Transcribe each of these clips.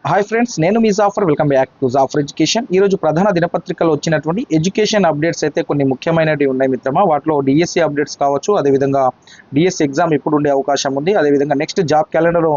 Hi friends, నేను మీ Jafar. Welcome back to Jafar education. ఈరోజు ప్రధాన దినపత్రికలో వచ్చినటువంటి ఎడ్యుకేషన్ అప్డేట్స్ అయితే కొన్ని ముఖ్యమైనవి ఉన్నాయి మిత్రమా. వాటిలో డిఎస్సి అప్డేట్స్ కావచ్చు, అదేవిధంగా డిఎస్సి ఎగ్జామ్ ఎప్పుడు ఉండే అవకాశం ఉంది, అదేవిధంగా నెక్స్ట్ జాబ్ క్యాలెండర్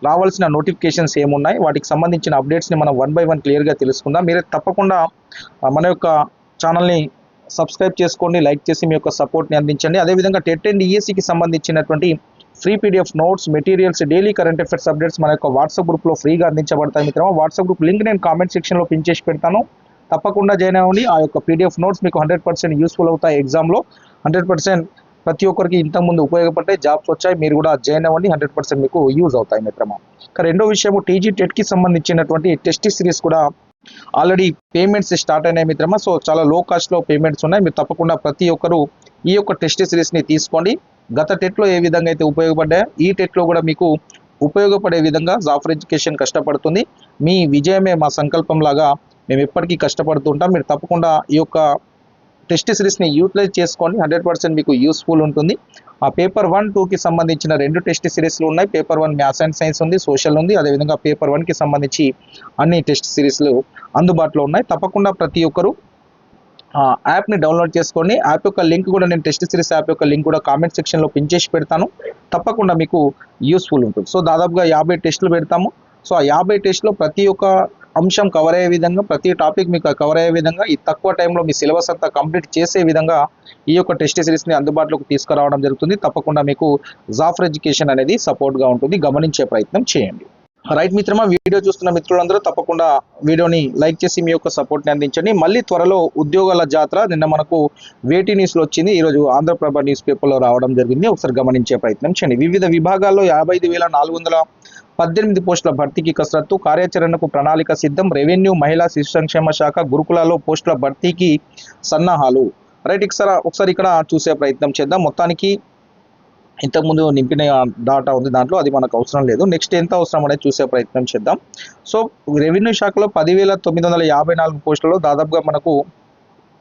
రావాల్సిన నోటిఫికేషన్స్ ఏమున్నాయి, వాటికి సంబంధించిన అప్డేట్స్ని మనం 1 by 1 క్లియర్గా తెలుసుకుందాం. మీరే తప్పకుండా మన యొక్క ఛానల్ని సబ్స్క్రైబ్ చేసుకోండి, లైక్ చేసి మీ యొక్క సపోర్ట్ని అందించండి. అదేవిధంగా టెట్ అండ్ డిఎస్సికి సంబంధించినటువంటి free PDF notes, materials, daily current affairs updates మన యొక్క వాట్సాప్ గ్రూప్లో ఫ్రీగా అందించబడతాయి మిత్రమా. వాట్సాప్ గ్రూప్ లింక్ నేను కామెంట్ సెక్షన్లో పిన్ చేసి పెడతాను. తప్పకుండా జాయిన్ అవ్వండి. ఆ యొక్క పీడిఎఫ్ నోట్స్ మీకు 100% యూస్ఫుల్ అవుతాయి. ఎగ్జామ్లో 100% ప్రతి ఒక్కరికి ఇంతకుముందు ఉపయోగపడ్డాయి, జాబ్స్ వచ్చాయి. మీరు కూడా జాయిన్ అవ్వండి, 100% మీకు యూజ్ అవుతాయి మిత్రమా. ఇక రెండో విషయము, టీజీ టెట్కి సంబంధించినటువంటి టెస్ట్ సిరీస్ కూడా ఆల్రెడీ పేమెంట్స్ స్టార్ట్ అయినాయి మిత్రమా. సో చాలా లో కాస్ట్లో పేమెంట్స్ ఉన్నాయి. మీరు తప్పకుండా ప్రతి ఒక్కరు ఈ యొక్క టెస్ట్ సిరీస్ని తీసుకోండి. గత టెట్లో ఏ విధంగా అయితే ఉపయోగపడ్డాయో ఈ టెట్లో కూడా మీకు ఉపయోగపడే విధంగా జాఫర్ ఎడ్యుకేషన్ కష్టపడుతుంది. మీ విజయమే మా సంకల్పం లాగా మేము ఎప్పటికీ కష్టపడుతూ ఉంటాం. మీరు తప్పకుండా ఈ యొక్క టెస్ట్ సిరీస్ని యూటిలైజ్ చేసుకోండి, 100% మీకు యూస్ఫుల్ ఉంటుంది. ఆ పేపర్ 1, 2కి సంబంధించిన 2 టెస్ట్ సిరీస్లు ఉన్నాయి. పేపర్ 1 మ్యాథ్స్ అండ్ సైన్స్ ఉంది, సోషల్ ఉంది. అదేవిధంగా పేపర్ 1కి సంబంధించి అన్ని టెస్ట్ సిరీస్లు అందుబాటులో ఉన్నాయి. తప్పకుండా ప్రతి ఒక్కరు యాప్ని డౌన్లోడ్ చేసుకోండి. యాప్ యొక్క లింక్ కూడా నేను టెస్ట్ సిరీస్ యాప్ యొక్క లింక్ కూడా కామెంట్ సెక్షన్లో పిన్ చేసి పెడతాను. తప్పకుండా మీకు యూస్ఫుల్ ఉంటుంది. సో దాదాపుగా 50 టెస్టులు పెడతాము. సో ఆ 50 టెస్టులో ప్రతి ఒక్క అంశం కవర్ అయ్యే విధంగా, ప్రతి టాపిక్ మీకు కవర్ అయ్యే విధంగా, ఈ తక్కువ టైంలో మీ సిలబస్ అంతా కంప్లీట్ చేసే విధంగా ఈ యొక్క టెస్ట్ సిరీస్ని అందుబాటులోకి తీసుకురావడం జరుగుతుంది. తప్పకుండా మీకు జాఫర్ ఎడ్యుకేషన్ అనేది సపోర్ట్గా ఉంటుంది. గమనించే ప్రయత్నం చేయండి. రైట్ మిత్రమా, వీడియో చూస్తున్న మిత్రులందరూ తప్పకుండా వీడియోని లైక్ చేసి మీ యొక్క సపోర్ట్ని అందించండి. మళ్ళీ త్వరలో ఉద్యోగాల జాతర నిన్న మనకు వేటి న్యూస్లో వచ్చింది, ఈరోజు ఆంధ్రప్రభ న్యూస్ పేపర్లో రావడం జరిగింది. ఒకసారి గమనించే ప్రయత్నం చేయండి. వివిధ విభాగాల్లో 55,418 పోస్టుల భర్తీకి కసరత్తు, కార్యాచరణకు ప్రణాళిక సిద్ధం, రెవెన్యూ, మహిళా శిశు సంక్షేమ శాఖ, గురుకులాల్లో పోస్టుల భర్తీకి సన్నాహాలు. రైట్, ఒకసారి ఇక్కడ చూసే ప్రయత్నం చేద్దాం. మొత్తానికి ఇంతకుముందు నింపిన డాటా ఉంది దాంట్లో, అది మనకు అవసరం లేదు. నెక్స్ట్ ఎంత అవసరం అనేది చూసే ప్రయత్నం చేద్దాం. సో రెవెన్యూ శాఖలో 10,954 పోస్టులలో దాదాపుగా మనకు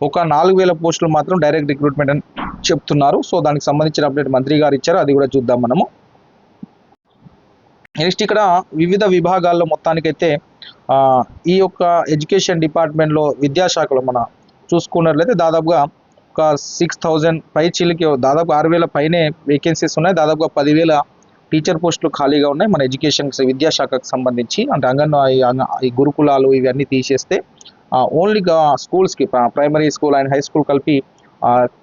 ఒక 4,000 పోస్టులు మాత్రం డైరెక్ట్ రిక్రూట్మెంట్ అని చెప్తున్నారు. సో దానికి సంబంధించిన అప్డేట్ మంత్రి గారు ఇచ్చారు, అది కూడా చూద్దాం మనము. నెక్స్ట్ ఇక్కడ వివిధ విభాగాల్లో మొత్తానికైతే ఈ యొక్క ఎడ్యుకేషన్ డిపార్ట్మెంట్లో విద్యాశాఖలో మన చూసుకున్నట్లయితే దాదాపుగా ఒక 6,000 పై చిలికి దాదాపు 6,000 పైనే వేకెన్సీస్ ఉన్నాయి. దాదాపుగా 10,000 టీచర్ పోస్టులు ఖాళీగా ఉన్నాయి మన ఎడ్యుకేషన్ విద్యాశాఖకు సంబంధించి. అంటే ఈ గురుకులాలు ఇవన్నీ తీసేస్తే ఓన్లీ స్కూల్స్కి, primary school and high school కలిపి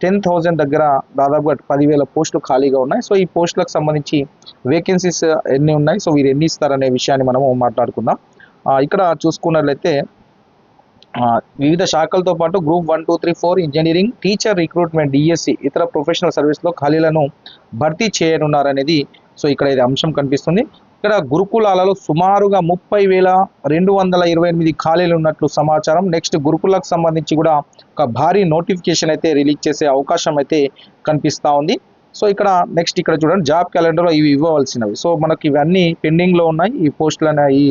10,000 దగ్గర దాదాపుగా 10,000 పోస్టులు ఖాళీగా ఉన్నాయి. సో ఈ పోస్టులకు సంబంధించి వేకెన్సీస్ ఎన్ని ఉన్నాయి, సో వీరు ఎన్ని ఇస్తారనే విషయాన్ని మనము మాట్లాడుకుందాం. ఇక్కడ చూసుకున్నట్లయితే వివిధ శాఖలతో పాటు group 1, 2, 3, 4 engineering, teacher recruitment, DSC, ఇతర ప్రొఫెషనల్ సర్వీస్లో ఖాళీలను భర్తీ చేయనున్నారనేది సో ఇక్కడ ఇది అంశం కనిపిస్తుంది. ఇక్కడ గురుకులాలలో సుమారుగా 30,228 ఖాళీలు ఉన్నట్లు సమాచారం. నెక్స్ట్ గురుకులకు సంబంధించి కూడా ఒక భారీ నోటిఫికేషన్ అయితే రిలీజ్ చేసే అవకాశం అయితే కనిపిస్తూ ఉంది. సో ఇక్కడ నెక్స్ట్ ఇక్కడ చూడండి, జాబ్ క్యాలెండర్లో ఇవి ఇవ్వవలసినవి. సో మనకి ఇవన్నీ పెండింగ్లో ఉన్నాయి. ఈ పోస్టులు ఈ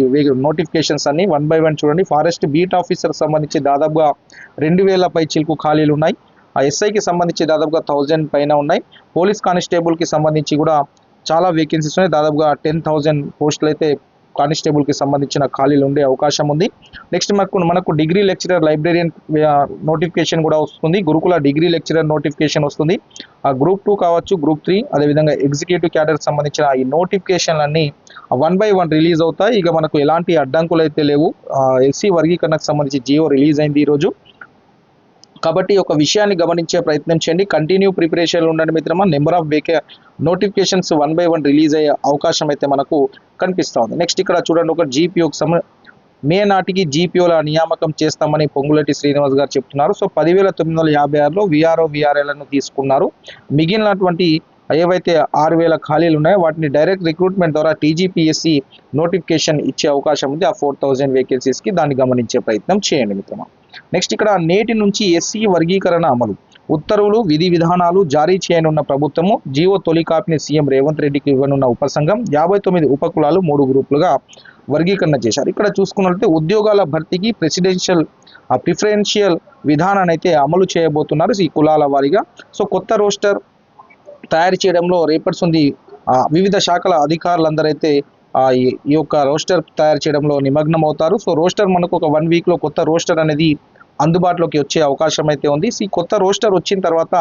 నోటిఫికేషన్స్ అన్ని 1 by 1 చూడండి. ఫారెస్ట్ బీట్ ఆఫీసర్ సంబంధించి దాదాపుగా 2,000 పై చిలుకు ఖాళీలు ఉన్నాయి. ఆ ఎస్ఐకి సంబంధించి దాదాపుగా 1,000 పైన ఉన్నాయి. పోలీస్ కానిస్టేబుల్కి సంబంధించి కూడా చాలా వేకెన్సీస్ ఉన్నాయి. దాదాపుగా 10,000 పోస్టులు అయితే కానిస్టేబుల్కి సంబంధించిన ఖాళీలు ఉండే అవకాశం ఉంది. నెక్స్ట్ మనకు డిగ్రీ లెక్చరర్, లైబ్రేరియన్ నోటిఫికేషన్ కూడా వస్తుంది. గురుకుల డిగ్రీ లెక్చరర్ నోటిఫికేషన్ వస్తుంది. ఆ గ్రూప్ 2 కావచ్చు, గ్రూప్ 3, అదేవిధంగా ఎగ్జిక్యూటివ్ క్యాడర్కి సంబంధించిన ఈ నోటిఫికేషన్లన్నీ 1 by 1 రిలీజ్ అవుతాయి. ఇక మనకు ఎలాంటి అడ్డంకులు అయితే లేవు. ఎస్సీ వర్గీకరణకు సంబంధించి జియో రిలీజ్ అయింది ఈరోజు. కాబట్టి ఒక విషయాన్ని గమనించే ప్రయత్నం చేయండి. కంటిన్యూ ప్రిపరేషన్లో ఉండండి మిత్రమా. Number of notifications 1 by 1 release అయ్యే అవకాశం అయితే మనకు కనిపిస్తూ ఉంది. నెక్స్ట్ ఇక్కడ చూడండి, ఒక జీపీఓకి మే నాటికి జీపీఓల నియామకం చేస్తామని పొంగులేటి శ్రీనివాస్ గారు చెప్తున్నారు. సో 10,956లో విఆర్ఓ, విఆర్ఏలను తీసుకున్నారు. మిగిలినటువంటి ఏవైతే 6,000 ఖాళీలు ఉన్నాయో వాటిని డైరెక్ట్ రిక్రూట్మెంట్ ద్వారా టీజీపీఎస్సీ నోటిఫికేషన్ ఇచ్చే అవకాశం ఉంది. ఆ 4,000 వేకెన్సీస్కి దాన్ని గమనించే ప్రయత్నం చేయండి మిత్రమా. నెక్స్ట్ ఇక్కడ నేటి నుంచి ఎస్సీ వర్గీకరణ అమలు, ఉత్తర్వులు, విధి విధానాలు జారీ చేయనున్న ప్రభుత్వము. జీవో తొలి కాపీని సీఎం రేవంత్ రెడ్డికి ఇవ్వనున్న ఉపసంఘం. 59 ఉపకులాలు 3 గ్రూపులుగా వర్గీకరణ చేశారు. ఇక్కడ చూసుకున్నట్లయితే ఉద్యోగాల భర్తీకి ప్రిఫరెన్షియల్ విధానాన్ని అయితే అమలు చేయబోతున్నారు ఈ కులాల వారీగా. సో కొత్త రోస్టర్ తయారు చేయడంలో రేపట్స్ ఉంది. వివిధ శాఖల అధికారులందరైతే ఈ యొక్క రోస్టర్ తయారు చేయడంలో నిమగ్నం అవుతారు. సో రోస్టర్ మనకు ఒక 1 వీక్లో కొత్త రోస్టర్ అనేది అందుబాటులోకి వచ్చే అవకాశం అయితే ఉంది. ఈ కొత్త రోస్టర్ వచ్చిన తర్వాత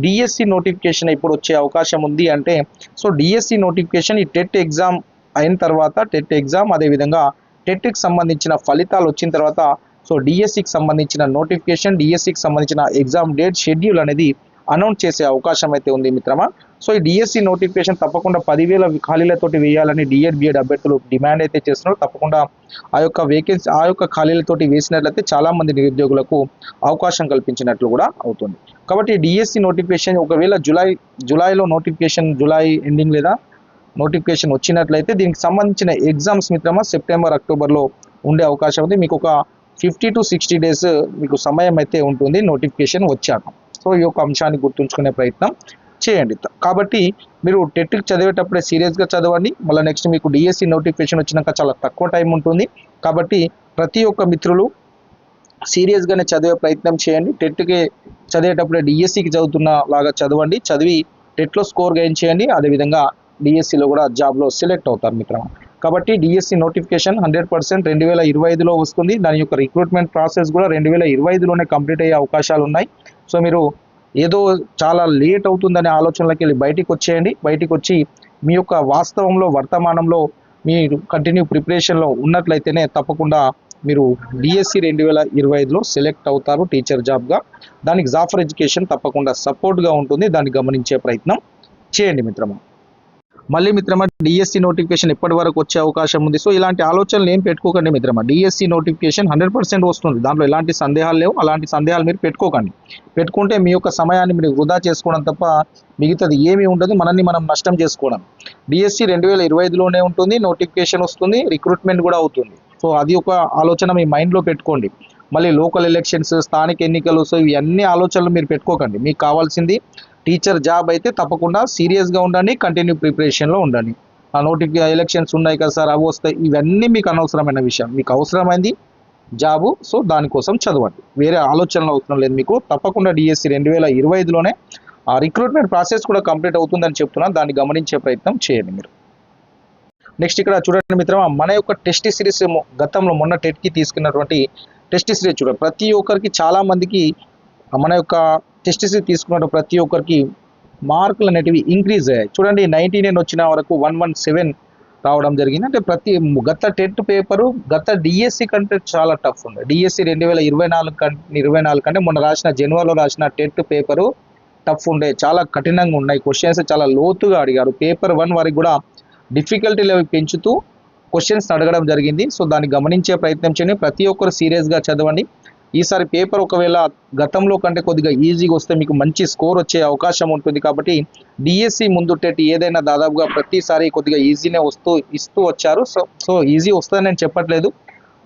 డిఎస్సి నోటిఫికేషన్ ఎప్పుడు వచ్చే అవకాశం ఉంది అంటే, సో డిఎస్సి నోటిఫికేషన్ ఈ టెట్ ఎగ్జామ్ అయిన తర్వాత, టెట్ ఎగ్జామ్ అదేవిధంగా టెట్కి సంబంధించిన ఫలితాలు వచ్చిన తర్వాత, సో డిఎస్సికి సంబంధించిన నోటిఫికేషన్, డిఎస్సికి సంబంధించిన ఎగ్జామ్ డేట్ షెడ్యూల్ అనేది అనౌన్స్ చేసే అవకాశం అయితే ఉంది మిత్రమా. సో ఈ డిఎస్సి నోటిఫికేషన్ తప్పకుండా 10,000 ఖాళీలతోటి వేయాలని డిఎడ్ బిఎడ్ అభ్యర్థులు డిమాండ్ అయితే చేస్తున్నారు. తప్పకుండా ఆ యొక్క ఖాళీలతోటి వేసినట్లయితే చాలామంది నిరుద్యోగులకు అవకాశం కల్పించినట్లు కూడా అవుతుంది. కాబట్టి డిఎస్సి నోటిఫికేషన్ ఒకవేళ జూలైలో నోటిఫికేషన్, జూలై ఎండింగ్ లేదా నోటిఫికేషన్ వచ్చినట్లయితే దీనికి సంబంధించిన ఎగ్జామ్స్ మిత్రమా సెప్టెంబర్ అక్టోబర్లో ఉండే అవకాశం ఉంది. మీకు ఒక 50 to 60 డేస్ మీకు సమయం అయితే ఉంటుంది నోటిఫికేషన్ వచ్చాక. సో ఈ యొక్క అంశాన్ని గుర్తుంచుకునే ప్రయత్నం చేయండి. కాబట్టి మీరు టెట్కి చదివేటప్పుడే సీరియస్గా చదవండి. మళ్ళీ నెక్స్ట్ మీకు డిఎస్సి నోటిఫికేషన్ వచ్చినాక చాలా తక్కువ టైం ఉంటుంది. కాబట్టి ప్రతి ఒక్క మిత్రులు సీరియస్గానే చదివే ప్రయత్నం చేయండి. టెట్కి చదివేటప్పుడే డిఎస్సికి చదువుతున్న లాగా చదవండి. చదివి టెట్లో స్కోర్ గెయిన్ చేయండి. అదేవిధంగా డిఎస్సిలో కూడా జాబ్లో సెలెక్ట్ అవుతారు మిత్రమా. కాబట్టి డిఎస్సి నోటిఫికేషన్ 100% 2025లో వస్తుంది. దాని యొక్క రిక్రూట్మెంట్ ప్రాసెస్ కూడా 2025లోనే కంప్లీట్ అయ్యే అవకాశాలు ఉన్నాయి. సో మీరు ఏదో చాలా లేట్ అవుతుందనే ఆలోచనలోకి వెళ్ళి బయటికి వచ్చేయండి. బయటికి వచ్చి మీ యొక్క వాస్తవంలో వర్తమానంలో మీరు కంటిన్యూ ప్రిపరేషన్లో ఉన్నట్లయితేనే తప్పకుండా మీరు డిఎస్సి 2025లో సెలెక్ట్ అవుతారు టీచర్ జాబ్గా. దానికి జాఫర్ ఎడ్యుకేషన్ తప్పకుండా సపోర్ట్గా ఉంటుంది. దాన్ని గమనించే ప్రయత్నం చేయండి మిత్రమా. మళ్ళీ మిత్రమా డిఎస్సి నోటిఫికేషన్ ఎప్పటి వరకు వచ్చే అవకాశం ఉంది. సో ఇలాంటి ఆలోచనలు ఏం పెట్టుకోకండి మిత్రమా. డిఎస్సి నోటిఫికేషన్ 100% వస్తుంది. దాంట్లో ఎలాంటి సందేహాలు లేవు. అలాంటి సందేహాలు మీరు పెట్టుకోకండి. పెట్టుకుంటే మీ యొక్క సమయాన్ని మీరు వృధా చేసుకోవడం తప్ప మిగతాది ఏమీ ఉండదు. మనల్ని మనం నష్టం చేసుకోవడం. డిఎస్సి 2025లోనే ఉంటుంది. నోటిఫికేషన్ వస్తుంది. రిక్రూట్మెంట్ కూడా అవుతుంది. సో అది ఒక ఆలోచన మీ మైండ్లో పెట్టుకోండి. మళ్ళీ లోకల్ ఎలక్షన్స్, స్థానిక ఎన్నికలు, సో ఇవన్నీ ఆలోచనలు మీరు పెట్టుకోకండి. మీకు కావాల్సింది టీచర్ జాబ్ అయితే తప్పకుండా సీరియస్గా ఉండండి. కంటిన్యూ ప్రిపరేషన్లో ఉండండి. ఆ ఎలక్షన్స్ ఉన్నాయి కదా సార్, అవి వస్తాయి, ఇవన్నీ మీకు అనవసరమైన విషయం. మీకు అవసరమైంది జాబు. సో దానికోసం చదవండి. వేరే ఆలోచనలు అవసరం లేదు మీకు. తప్పకుండా డిఎస్సి 2025లోనే ఆ రిక్రూట్మెంట్ ప్రాసెస్ కూడా కంప్లీట్ అవుతుందని చెప్తున్నాను. దాన్ని గమనించే ప్రయత్నం చేయండి మీరు. నెక్స్ట్ ఇక్కడ చూడండి మిత్రమా, మన యొక్క టెస్ట్ సిరీస్ గతంలో మొన్న టెట్కి తీసుకున్నటువంటి టెస్ట్ సిరీస్ చూడండి. ప్రతి ఒక్కరికి చాలామందికి మన యొక్క టెస్ట్ సిరీస్ తీసుకున్న ప్రతి ఒక్కరికి మార్కులు అనేటివి ఇంక్రీజ్ అయ్యాయి. చూడండి 99 వచ్చిన వరకు 117 రావడం జరిగింది. అంటే గత టెట్ పేపరు గత డిఎస్సి కంటే చాలా టఫ్ ఉంది. డిఎస్సి 2024 కంటే మొన్న రాసిన జనవరిలో రాసిన టెట్ పేపరు టఫ్ ఉండే, చాలా కఠినంగా ఉన్నాయి. క్వశ్చన్స్ చాలా లోతుగా అడిగారు. పేపర్ 1 వరకు కూడా డిఫికల్టీ లెవెల్ పెంచుతూ క్వశ్చన్స్ అడగడం జరిగింది. సో దాన్ని గమనించే ప్రయత్నం చేయండి. ప్రతి ఒక్కరు సీరియస్గా చదవండి. ఈసారి పేపర్ ఒకవేళ గతంలో కంటే కొద్దిగా ఈజీగా వస్తే మీకు మంచి స్కోర్ వచ్చే అవకాశం ఉంటుంది. కాబట్టి డిఎస్సి ముందు టెట్ ఏదైనా దాదాపుగా ప్రతిసారి కొద్దిగా ఈజీనే ఇస్తూ వచ్చారు. సో ఈజీ వస్తుందని నేను చెప్పట్లేదు.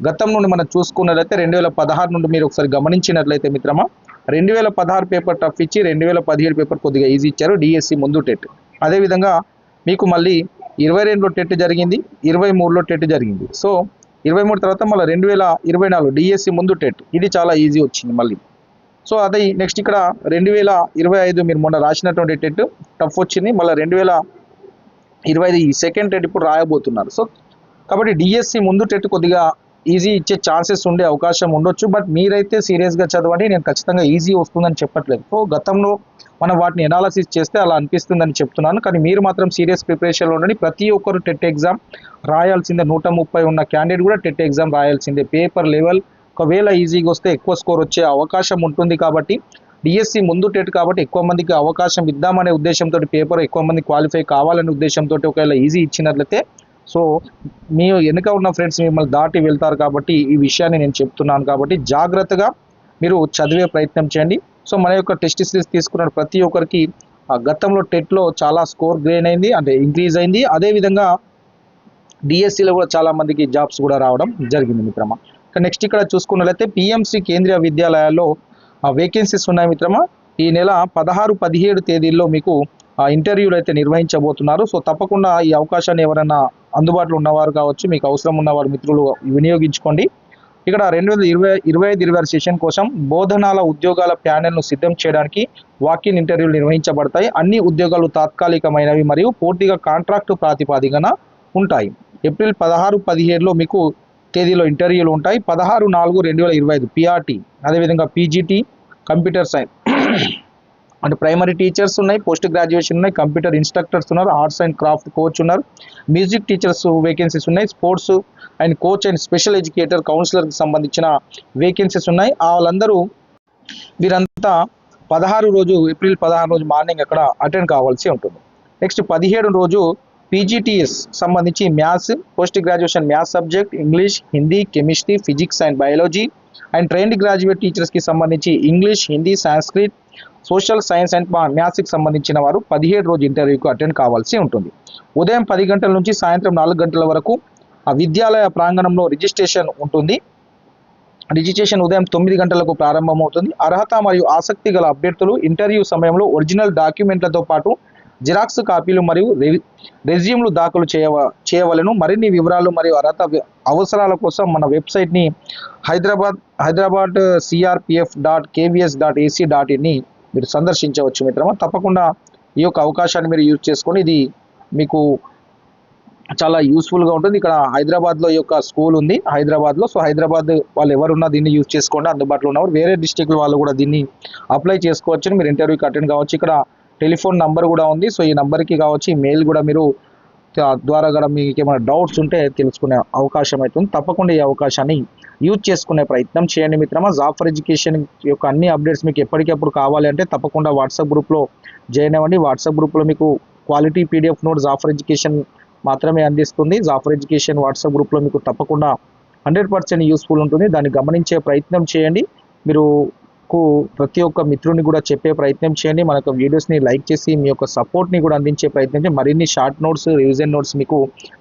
గతం నుండి మనం చూసుకున్నట్లయితే 2016 నుండి మీరు ఒకసారి గమనించినట్లయితే మిత్రమా, 2016 పేపర్ టఫ్ ఇచ్చి 2017 పేపర్ కొద్దిగా ఈజీ ఇచ్చారు డిఎస్సి ముందు టెట్. అదేవిధంగా మీకు మళ్ళీ 22లో టెట్ జరిగింది, 23లో టెట్ జరిగింది. సో 23 తర్వాత మళ్ళీ 2024 డిఎస్సి ముందు టెట్, ఇది చాలా ఈజీ వచ్చింది మళ్ళీ. సో అదే నెక్స్ట్ ఇక్కడ 2025 మీరు మొన్న రాసినటువంటి టెట్ టఫ్ వచ్చింది. మళ్ళీ 2025 ఈ సెకండ్ టెట్ ఇప్పుడు రాయబోతున్నారు. సో కాబట్టి డిఎస్సి ముందు టెట్ కొద్దిగా ఈజీ ఇచ్చే ఛాన్సెస్ ఉండే అవకాశం ఉండొచ్చు. బట్ మీరైతే సీరియస్గా చదవండి. నేను ఖచ్చితంగా ఈజీ వస్తుందని చెప్పట్లేదు. సో గతంలో మనం వాటిని ఎనాలసిస్ చేస్తే అలా అనిపిస్తుందని చెప్తున్నాను. కానీ మీరు మాత్రం సీరియస్ ప్రిపరేషన్లో ఉండండి. ప్రతి ఒక్కరు టెట్ ఎగ్జామ్ రాయాల్సిందే. 130 ఉన్న క్యాండిడేట్ కూడా టెట్ ఎగ్జామ్ రాయాల్సిందే. పేపర్ లెవెల్ ఒకవేళ ఈజీగా వస్తే ఎక్కువ స్కోర్ వచ్చే అవకాశం ఉంటుంది. కాబట్టి డిఎస్సి ముందు టెట్ కాబట్టి ఎక్కువ మందికి అవకాశం ఇద్దామనే ఉద్దేశంతో, పేపర్ ఎక్కువ మంది క్వాలిఫై కావాలనే ఉద్దేశంతో ఒకవేళ ఈజీ ఇచ్చినట్లయితే సో మీ వెనుక ఉన్న ఫ్రెండ్స్ మిమ్మల్ని దాటి వెళ్తారు. కాబట్టి ఈ విషయాన్ని నేను చెప్తున్నాను. కాబట్టి జాగ్రత్తగా మీరు చదివే ప్రయత్నం చేయండి. సో మన యొక్క టెస్ట్ సిరీస్ తీసుకున్న ప్రతి ఒక్కరికి గతంలో టెట్లో చాలా స్కోర్ గెయిన్ అయింది, అంటే ఇంక్రీజ్ అయింది. అదేవిధంగా డిఎస్సిలో కూడా చాలా మందికి జాబ్స్ కూడా రావడం జరిగింది మిత్రమా. నెక్స్ట్ ఇక్కడ చూసుకున్నట్లయితే పిఎంసి కేంద్రీయ విద్యాలయాల్లో వేకెన్సీస్ ఉన్నాయి మిత్రమా. ఈ నెల 16, 17 తేదీల్లో మీకు ఇంటర్వ్యూలు అయితే నిర్వహించబోతున్నారు. సో తప్పకుండా ఈ అవకాశాన్ని ఎవరైనా అందుబాటులో ఉన్నవారు కావచ్చు, మీకు అవసరం ఉన్నవారు మిత్రులు వినియోగించుకోండి. ఇక్కడ 2025 సెషన్ కోసం బోధనాల ఉద్యోగాల ప్యానెల్ను సిద్ధం చేయడానికి వాకిన్ ఇంటర్వ్యూలు నిర్వహించబడతాయి. అన్ని ఉద్యోగాలు తాత్కాలికమైనవి మరియు పూర్తిగా కాంట్రాక్టు ప్రాతిపదికన ఉంటాయి. ఏప్రిల్ 16-17లో మీకు తేదీలో ఇంటర్వ్యూలు ఉంటాయి. 16/4/2025 పిఆర్టీ, అదేవిధంగా పీజీటీ కంప్యూటర్ సైన్స్ అంటే ప్రైమరీ టీచర్స్ ఉన్నాయి, పోస్ట్ గ్రాడ్యుయేషన్ ఉన్నాయి, కంప్యూటర్ ఇన్స్ట్రక్టర్స్ ఉన్నారు, ఆర్ట్స్ అండ్ క్రాఫ్ట్ కోచ్ ఉన్నారు, మ్యూజిక్ టీచర్స్ వేకెన్సీస్ ఉన్నాయి, sports and coach and special educator కౌన్సిలర్కి సంబంధించిన వేకెన్సీస్ ఉన్నాయి. వాళ్ళందరూ వీరంతా ఏప్రిల్ 16 రోజు మార్నింగ్ అక్కడ అటెండ్ కావాల్సి ఉంటుంది. నెక్స్ట్ 17 రోజు పీజీటీఎస్ సంబంధించి maths, post graduation maths subject, English, Hindi, chemistry, physics and biology and trained graduate టీచర్స్కి సంబంధించి English, Hindi, Sanskrit, social science and మ్యాథ్స్కి సంబంధించిన వారు 17 రోజు ఇంటర్వ్యూకి అటెండ్ కావాల్సి ఉంటుంది. ఉదయం 10 గంటల నుంచి సాయంత్రం 4 గంటల వరకు ఆ విద్యాలయ ప్రాంగణంలో రిజిస్ట్రేషన్ ఉంటుంది. రిజిస్ట్రేషన్ ఉదయం 9 గంటలకు ప్రారంభమవుతుంది. అర్హత మరియు ఆసక్తి గల అభ్యర్థులు ఇంటర్వ్యూ సమయంలో ఒరిజినల్ డాక్యుమెంట్లతో పాటు జిరాక్స్ కాపీలు మరియు రెజ్యూమ్లు దాఖలు చేయవలను. మరిన్ని వివరాలు మరియు అర్హత అవసరాల కోసం మన వెబ్సైట్ని హైదరాబాద్ crpf.kvs.ac.in మీరు సందర్శించవచ్చు మిత్రమా. తప్పకుండా ఈ యొక్క అవకాశాన్ని మీరు యూజ్ చేసుకొని, ఇది మీకు చాలా యూస్ఫుల్గా ఉంటుంది. ఇక్కడ హైదరాబాద్లో ఈ యొక్క స్కూల్ ఉంది హైదరాబాద్లో. సో హైదరాబాద్ వాళ్ళు ఎవరున్నా దీన్ని యూజ్ చేసుకోండి, అందుబాటులో ఉన్నవారు. వేరే డిస్టిక్ల వాళ్ళు కూడా దీన్ని అప్లై చేసుకోవచ్చు, మీరు ఇంటర్వ్యూకి అటెండ్ కావచ్చు. ఇక్కడ టెలిఫోన్ నంబర్ కూడా ఉంది, సో ఈ నంబర్కి కావచ్చు, ఈ మెయిల్ కూడా మీరు ద్వారా కూడా మీకు ఏమైనా డౌట్స్ ఉంటే తెలుసుకునే అవకాశం అవుతుంది. తప్పకుండా ఈ అవకాశాన్ని యూజ్ చేసుకునే ప్రయత్నం చేయండి మిత్రమా. జాఫర్ ఎడ్యుకేషన్ యొక్క అన్ని అప్డేట్స్ మీకు ఎప్పటికప్పుడు కావాలి అంటే తప్పకుండా వాట్సాప్ గ్రూప్లో జాయిన్ అవ్వండి. వాట్సాప్ గ్రూప్లో మీకు quality PDF note Zafar education మాత్రమే అందిస్తుంది. జాఫర్ ఎడ్యుకేషన్ వాట్సాప్ గ్రూప్లో మీకు తప్పకుండా 100% యూస్ఫుల్ ఉంటుంది. దాన్ని గమనించే ప్రయత్నం చేయండి. మీరు ప్రతి ఒక్క మిత్రుని కూడా చెప్పే ప్రయత్నం చేయండి. మన యొక్క వీడియోస్ని లైక్ చేసి మీ యొక్క సపోర్ట్ని కూడా అందించే ప్రయత్నం చేయండి. మరిన్ని షార్ట్ నోట్స్, రివిజన్ నోట్స్ మీకు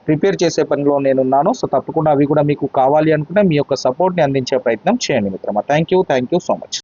ప్రిపేర్ చేసే పనిలో నేనున్నాను. సో తప్పకుండా అవి కూడా మీకు కావాలి అనుకుంటే మీ యొక్క సపోర్ట్ని అందించే ప్రయత్నం చేయండి మిత్రమా. Thank you so much.